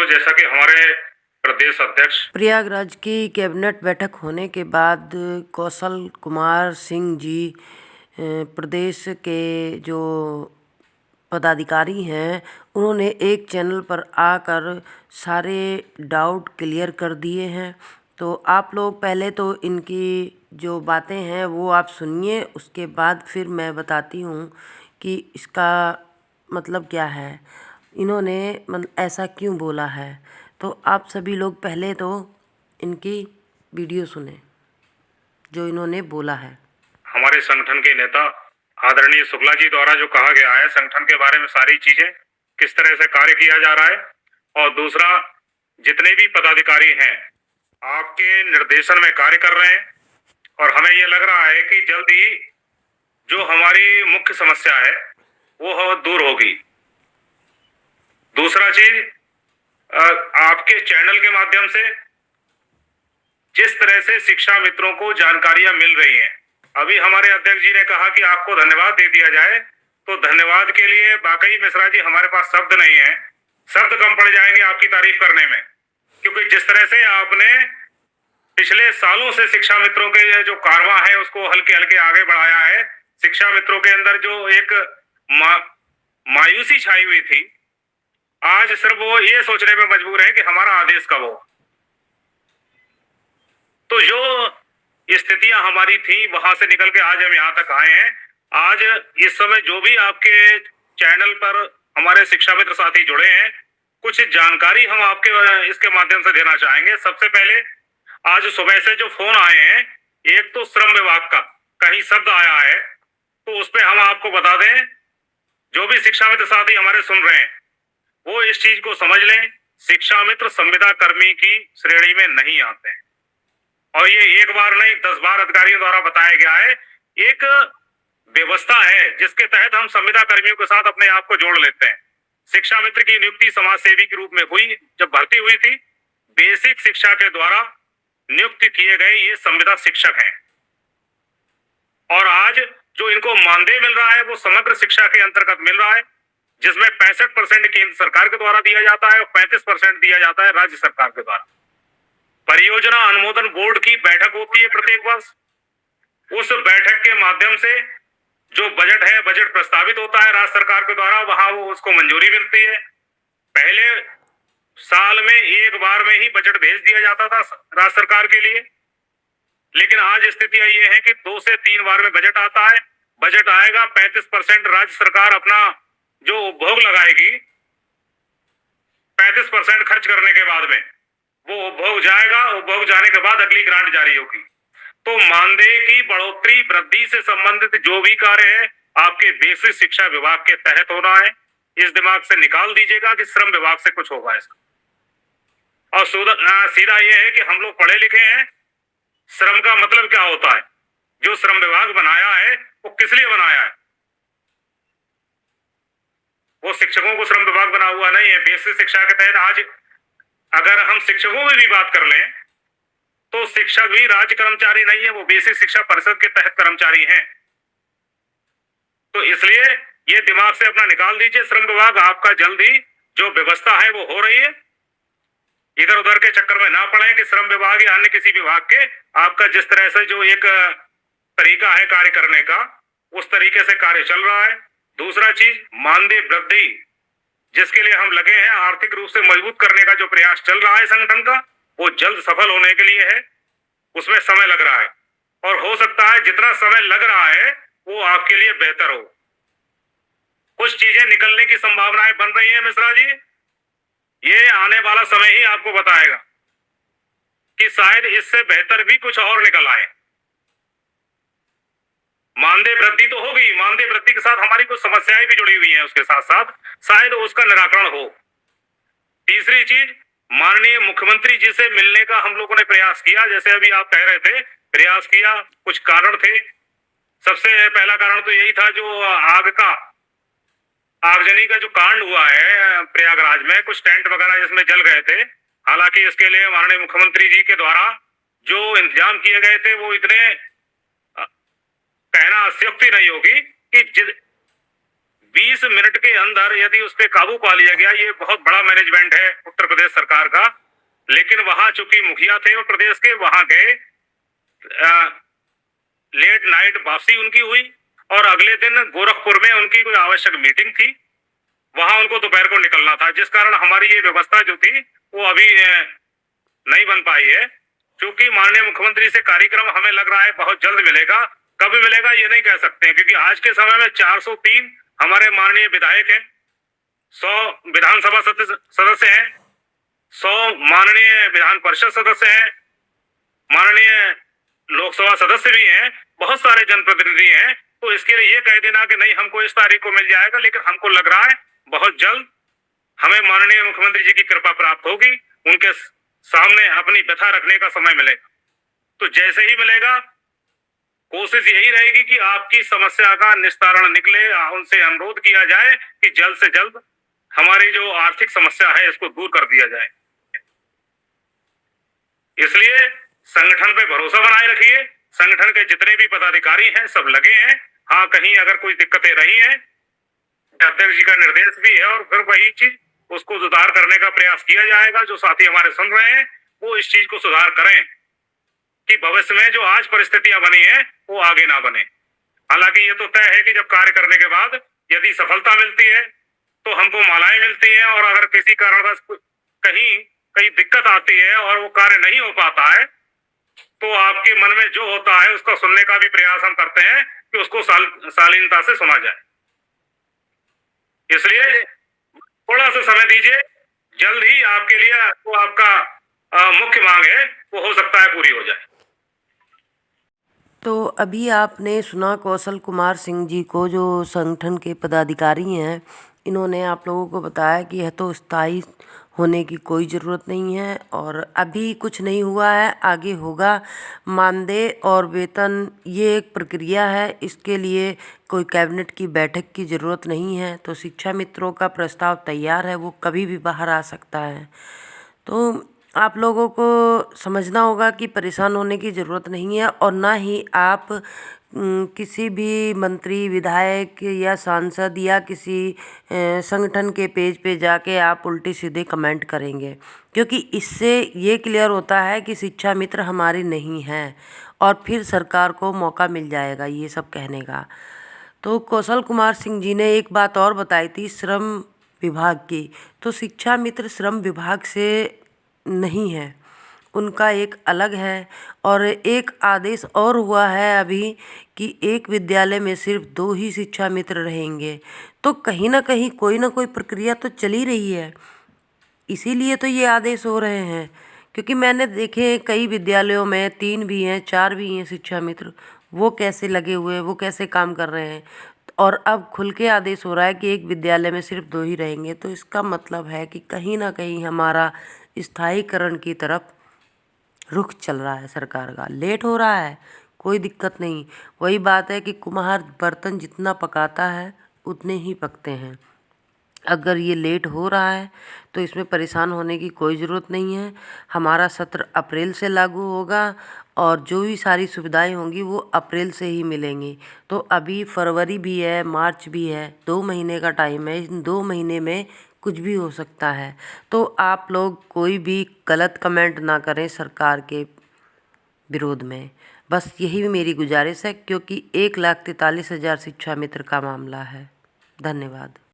जैसा कि हमारे प्रदेश अध्यक्ष प्रयागराज की कैबिनेट बैठक होने के बाद कौशल कुमार सिंह जी प्रदेश के जो पदाधिकारी हैं उन्होंने एक चैनल पर आकर सारे डाउट क्लियर कर दिए हैं। तो आप लोग पहले तो इनकी जो बातें हैं वो आप सुनिए, उसके बाद फिर मैं बताती हूँ कि इसका मतलब क्या है, इन्होंने ऐसा क्यों बोला है। तो आप सभी लोग पहले तो इनकी वीडियो सुने जो इन्होंने बोला है। हमारे संगठन के नेता आदरणीय शुक्ला जी द्वारा जो कहा गया है संगठन के बारे में सारी चीजें किस तरह से कार्य किया जा रहा है, और दूसरा जितने भी पदाधिकारी हैं आपके निर्देशन में कार्य कर रहे हैं, और हमें ये लग रहा है कि जल्द ही जो हमारी मुख्य समस्या है वो दूर होगी। दूसरा चीज, आपके चैनल के माध्यम से जिस तरह से शिक्षा मित्रों को जानकारियां मिल रही हैं, अभी हमारे अध्यक्ष जी ने कहा कि आपको धन्यवाद दे दिया जाए, तो धन्यवाद के लिए वाकई मिश्रा जी हमारे पास शब्द नहीं है, शब्द कम पड़ जाएंगे आपकी तारीफ करने में। क्योंकि जिस तरह से आपने पिछले सालों से शिक्षा मित्रों के जो कारवां है उसको हल्के हल्के आगे बढ़ाया है, शिक्षा मित्रों के अंदर जो एक मायूसी छाई हुई थी, आज सिर्फ वो ये सोचने में मजबूर है कि हमारा आदेश कब हो। तो जो स्थितियां हमारी थी वहां से निकल के आज हम यहाँ तक आए हैं। आज इस समय जो भी आपके चैनल पर हमारे शिक्षा मित्र साथी जुड़े हैं, कुछ जानकारी हम आपके इसके माध्यम से देना चाहेंगे। सबसे पहले आज सुबह से जो फोन आए हैं, एक तो श्रम विभाग का कहीं शब्द आया है, तो उस पर हम आपको बता दें, जो भी शिक्षा मित्र साथी हमारे सुन रहे हैं वो इस चीज को समझ लें, शिक्षा मित्र संविदा कर्मी की श्रेणी में नहीं आते हैं। और ये एक बार नहीं 10 बार अधिकारियों द्वारा बताया गया है। एक व्यवस्था है जिसके तहत हम संविदा कर्मियों के साथ अपने आप को जोड़ लेते हैं। शिक्षा मित्र की नियुक्ति समाज सेवी के रूप में हुई, जब भर्ती हुई थी बेसिक शिक्षा के द्वारा नियुक्त किए गए ये संविदा शिक्षक हैं, और आज जो इनको मानदेय मिल रहा है वो समग्र शिक्षा के अंतर्गत मिल रहा है, जिसमें 65% केंद्र सरकार के द्वारा दिया जाता है और 35% दिया जाता है राज्य सरकार के द्वारा। परियोजना अनुमोदन बोर्ड की बैठक होती है प्रत्येक वर्ष, उस बैठक के माध्यम से जो बजट है, बजट प्रस्तावित होता है राज्य सरकार के द्वारा, वहां वो उसको मंजूरी मिलती है। पहले साल में एक बार में ही बजट भेज दिया जाता था राज्य सरकार के लिए, लेकिन आज स्थितियां ये है कि 2 से 3 बार में बजट आता है। बजट आएगा, 35% राज्य सरकार अपना जो उपभोग लगाएगी, 35% खर्च करने के बाद में वो उपभोग जाएगा, उपभोग जाने के बाद अगली ग्रांट जारी होगी। तो मानदेय की बढ़ोतरी वृद्धि से संबंधित जो भी कार्य है आपके बेसिक शिक्षा विभाग के तहत होना है। इस दिमाग से निकाल दीजिएगा कि श्रम विभाग से कुछ होगा इसका। और सीधा ये है कि हम लोग पढ़े लिखे हैं, श्रम का मतलब क्या होता है, जो श्रम विभाग बनाया है वो किस लिए बनाया है, वो शिक्षकों को श्रम विभाग बना हुआ नहीं है। बेसिक शिक्षा के तहत आज अगर हम शिक्षकों में भी बात कर लें तो शिक्षक भी राज्य कर्मचारी नहीं है, वो बेसिक शिक्षा परिषद के तहत कर्मचारी हैं। तो इसलिए ये दिमाग से अपना निकाल दीजिए, श्रम विभाग आपका जल्द ही जो व्यवस्था है वो हो रही है, इधर उधर के चक्कर में ना पड़े कि श्रम विभाग या अन्य किसी विभाग के आपका जिस तरह से जो एक तरीका है कार्य करने का, उस तरीके से कार्य चल रहा है। दूसरा चीज, मानदेय वृद्धि जिसके लिए हम लगे हैं, आर्थिक रूप से मजबूत करने का जो प्रयास चल रहा है संगठन का, वो जल्द सफल होने के लिए है। उसमें समय लग रहा है, और हो सकता है जितना समय लग रहा है वो आपके लिए बेहतर हो। कुछ चीजें निकलने की संभावनाएं बन रही हैं मिश्रा जी, ये आने वाला समय ही आपको बताएगा कि शायद इससे बेहतर भी कुछ और निकल आए। मानदेय वृद्धि तो होगी, मानदेय वृद्धि के साथ हमारी कुछ समस्याएं भी जुड़ी हुई हैं, उसके साथ साथ शायद उसका निराकरण हो। तीसरी चीज, माननीय मुख्यमंत्री जी से मिलने का हम लोगों ने प्रयास किया, जैसे अभी आप कह रहे थे प्रयास किया, कुछ कारण थे। सबसे पहला कारण तो यही था जो आगजनी का जो कांड हुआ है प्रयागराज में, कुछ टेंट वगैरह जिसमें जल गए थे। हालांकि इसके लिए माननीय मुख्यमंत्री जी के द्वारा जो इंतजाम किए गए थे वो इतने कहना अत्युक्ति नहीं होगी कि 20 मिनट के अंदर यदि उस पर काबू पा लिया गया, ये बहुत बड़ा मैनेजमेंट है उत्तर प्रदेश सरकार का। लेकिन वहां चूंकि मुखिया थे और प्रदेश के, वहां गए, लेट नाइट वापसी उनकी हुई और अगले दिन गोरखपुर में उनकी कोई आवश्यक मीटिंग थी, वहां उनको दोपहर को निकलना था, जिस कारण हमारी ये व्यवस्था जो थी वो अभी नहीं बन पाई है। क्योंकि माननीय मुख्यमंत्री से कार्यक्रम हमें लग रहा है बहुत जल्द मिलेगा। कब मिलेगा ये नहीं कह सकते हैं, क्योंकि आज के समय में 403 हमारे माननीय विधायक हैं, 100 विधानसभा सदस्य हैं, 100 माननीय विधान परिषद सदस्य हैं, माननीय लोकसभा सदस्य भी हैं, बहुत सारे जनप्रतिनिधि हैं। तो इसके लिए ये कह देना कि नहीं हमको इस तारीख को मिल जाएगा, लेकिन हमको लग रहा है बहुत जल्द हमें माननीय मुख्यमंत्री जी की कृपा प्राप्त होगी, उनके सामने अपनी व्यथा रखने का समय मिलेगा। तो जैसे ही मिलेगा, कोशिश यही रहेगी कि आपकी समस्या का निस्तारण निकले, उनसे अनुरोध किया जाए कि जल्द से जल्द हमारी जो आर्थिक समस्या है इसको दूर कर दिया जाए। इसलिए संगठन पे भरोसा बनाए रखिए। संगठन के जितने भी पदाधिकारी हैं सब लगे हैं। हाँ, कहीं अगर कोई दिक्कतें रही हैं, अध्यक्ष जी का निर्देश भी है और फिर वही चीज उसको सुधार करने का प्रयास किया जाएगा। जो साथी हमारे सुन रहे हैं वो इस चीज को सुधार करें कि भविष्य में जो आज परिस्थितियां बनी है वो आगे ना बने। हालांकि ये तो तय है कि जब कार्य करने के बाद यदि सफलता मिलती है तो हमको मालाएं मिलती हैं, और अगर किसी कारणवश कहीं कहीं दिक्कत आती है और वो कार्य नहीं हो पाता है तो आपके मन में जो होता है उसका सुनने का भी प्रयास हम करते हैं कि उसको शालीनता से सुना जाए। इसलिए थोड़ा सा समय दीजिए, जल्द ही आपके लिए वो आपका मुख्य मांग है वो हो सकता है पूरी हो जाए। तो अभी आपने सुना कौशल कुमार सिंह जी को, जो संगठन के पदाधिकारी हैं। इन्होंने आप लोगों को बताया कि यह तो स्थायी होने की कोई ज़रूरत नहीं है और अभी कुछ नहीं हुआ है, आगे होगा। मानदेय और वेतन ये एक प्रक्रिया है, इसके लिए कोई कैबिनेट की बैठक की ज़रूरत नहीं है। तो शिक्षा मित्रों का प्रस्ताव तैयार है, वो कभी भी बाहर आ सकता है। तो आप लोगों को समझना होगा कि परेशान होने की ज़रूरत नहीं है, और ना ही आप किसी भी मंत्री, विधायक या सांसद या किसी संगठन के पेज पे जाके आप उल्टे सीधे कमेंट करेंगे, क्योंकि इससे ये क्लियर होता है कि शिक्षा मित्र हमारी नहीं है और फिर सरकार को मौका मिल जाएगा ये सब कहने का। तो कौशल कुमार सिंह जी ने एक बात और बताई थी श्रम विभाग की। तो शिक्षा मित्र श्रम विभाग से नहीं है, उनका एक अलग है। और एक आदेश और हुआ है अभी कि एक विद्यालय में सिर्फ 2 ही शिक्षा मित्र रहेंगे। तो कहीं ना कहीं कोई ना कोई प्रक्रिया तो चल ही रही है, इसीलिए तो ये आदेश हो रहे हैं। क्योंकि मैंने देखे कई विद्यालयों में 3 भी हैं, 4 भी हैं शिक्षा मित्र, वो कैसे लगे हुए हैं, वो कैसे काम कर रहे हैं। और अब खुल के आदेश हो रहा है कि एक विद्यालय में सिर्फ 2 ही रहेंगे। तो इसका मतलब है कि कहीं ना कहीं हमारा स्थायीकरण की तरफ रुख चल रहा है सरकार का। लेट हो रहा है, कोई दिक्कत नहीं। वही बात है कि कुम्हार बर्तन जितना पकाता है उतने ही पकते हैं। अगर ये लेट हो रहा है तो इसमें परेशान होने की कोई ज़रूरत नहीं है। हमारा सत्र अप्रैल से लागू होगा और जो भी सारी सुविधाएं होंगी वो अप्रैल से ही मिलेंगी। तो अभी फरवरी भी है, मार्च भी है, 2 महीने का टाइम है। इन 2 महीने में कुछ भी हो सकता है। तो आप लोग कोई भी गलत कमेंट ना करें सरकार के विरोध में, बस यही मेरी गुजारिश है, क्योंकि 1,43,000 शिक्षा मित्र का मामला है। धन्यवाद।